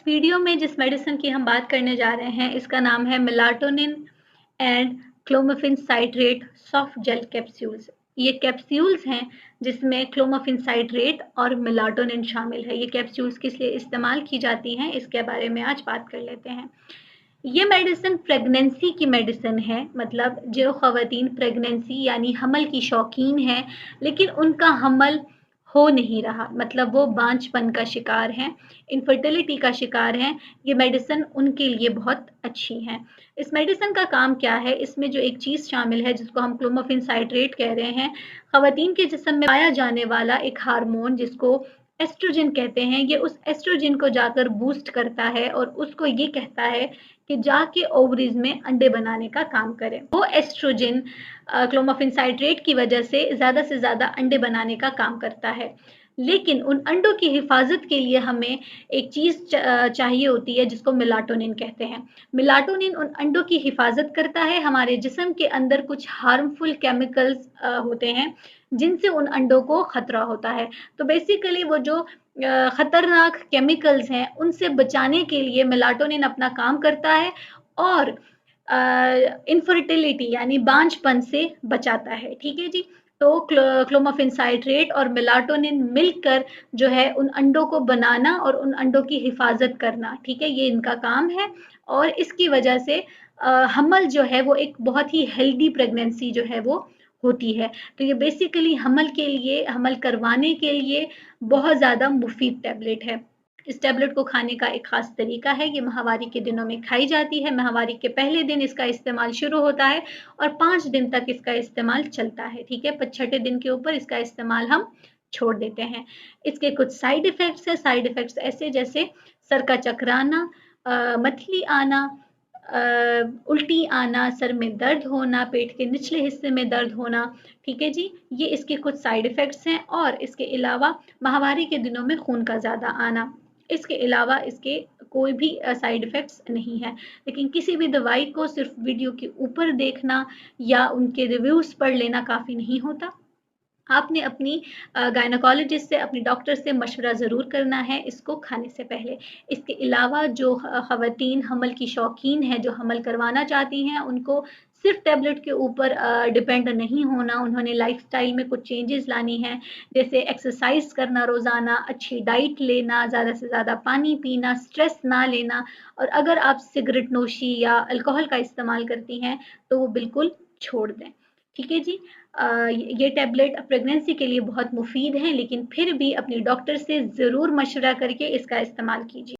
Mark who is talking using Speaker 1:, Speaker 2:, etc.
Speaker 1: Video में जिस medicine की हम बात करने जा रहे हैं इसका नाम है melatonin and clomiphene citrate soft gel capsules. ये कैप्सूल्स हैं जिसमें क्लोमिफेन साइट्रेट और मेलाटोनिन शामिल है। ये कैप्सूल्स किस लिए इस्तेमाल की जाती हैं इसके बारे में आज बात कर लेते हैं। ये मेडिसिन प्रेगनेंसी की मेडिसिन है, मतलब जो ख़वातीन प्रेगनेंसी यानी हमल की शौकीन है लेकिन उनका हमल हो नहीं रहा, मतलब वो बांझपन का शिकार हैं, इनफर्टिलिटी का शिकार हैं, ये मेडिसिन उनके लिए बहुत अच्छी है। इस मेडिसिन का काम क्या है? इसमें जो एक चीज़ शामिल है जिसको हम क्लोमिफेन साइट्रेट कह रहे हैं, ख़वातीन के जिस्म में पाया जाने वाला एक हार्मोन जिसको एस्ट्रोजन कहते हैं, ये उस एस्ट्रोजन को जाकर बूस्ट करता है और उसको ये कहता है कि जाके ओवरीज में अंडे बनाने का काम करे। वो एस्ट्रोजन क्लोमिफेन साइट्रेट की वजह से ज़्यादा अंडे बनाने का काम करता है। लेकिन उन अंडों की हिफाजत के लिए हमें एक चीज़ चाहिए होती है जिसको मेलाटोनिन कहते हैं। मेलाटोनिन उन अंडों की हिफाजत करता है। हमारे जिस्म के अंदर कुछ हार्मफुल केमिकल्स होते हैं जिनसे उन अंडों को खतरा होता है। तो बेसिकली वो जो खतरनाक केमिकल्स हैं उनसे बचाने के लिए मेलाटोनिन अपना काम करता है और इनफर्टिलिटी यानी बांझपन से बचाता है। ठीक है जी। तो क्लोमिफेन साइट्रेट और मेलाटोनिन मिलकर जो है उन अंडों को बनाना और उन अंडों की हिफाजत करना, ठीक है, ये इनका काम है। और इसकी वजह से हमल जो है वो एक बहुत ही हेल्दी प्रेगनेंसी जो है वो होती है। तो ये बेसिकली हमल के लिए, हमल करवाने के लिए बहुत ज़्यादा मुफीद टैबलेट है। इस टैबलेट को खाने का एक ख़ास तरीका है। ये माहवारी के दिनों में खाई जाती है। माहवारी के पहले दिन इसका इस्तेमाल शुरू होता है और 5 दिन तक इसका इस्तेमाल चलता है। ठीक है, पर छठे दिन के ऊपर इसका इस्तेमाल हम छोड़ देते हैं। इसके कुछ साइड इफ़ेक्ट्स हैं। साइड इफ़ेक्ट्स ऐसे जैसे सर का चकराना, मतली आना, उल्टी आना, सर में दर्द होना, पेट के निचले हिस्से में दर्द होना। ठीक है जी, ये इसके कुछ साइड इफ़ेक्ट्स हैं। और इसके अलावा माहवारी के दिनों में खून का ज़्यादा आना। इसके अलावा इसके कोई भी साइड इफ़ेक्ट्स नहीं है। लेकिन किसी भी दवाई को सिर्फ वीडियो के ऊपर देखना या उनके रिव्यूज़ पढ़ लेना काफ़ी नहीं होता। आपने अपनी गायनोकोलॉजिस्ट से, अपनी डॉक्टर से मशवरा ज़रूर करना है इसको खाने से पहले। इसके अलावा जो ख़वातीन हमल की शौकीन हैं, जो हमल करवाना चाहती हैं, उनको सिर्फ टैबलेट के ऊपर डिपेंड नहीं होना। उन्होंने लाइफस्टाइल में कुछ चेंजेस लानी हैं, जैसे एक्सरसाइज करना रोज़ाना, अच्छी डाइट लेना, ज़्यादा से ज़्यादा पानी पीना, स्ट्रेस ना लेना। और अगर आप सिगरेट नोशी या अल्कोहल का इस्तेमाल करती हैं तो वो बिल्कुल छोड़ दें। ठीक है जी। ये टैबलेट प्रेगनेंसी के लिए बहुत मुफीद हैं, लेकिन फिर भी अपनी डॉक्टर से ज़रूर मशवरा करके इसका इस्तेमाल कीजिए।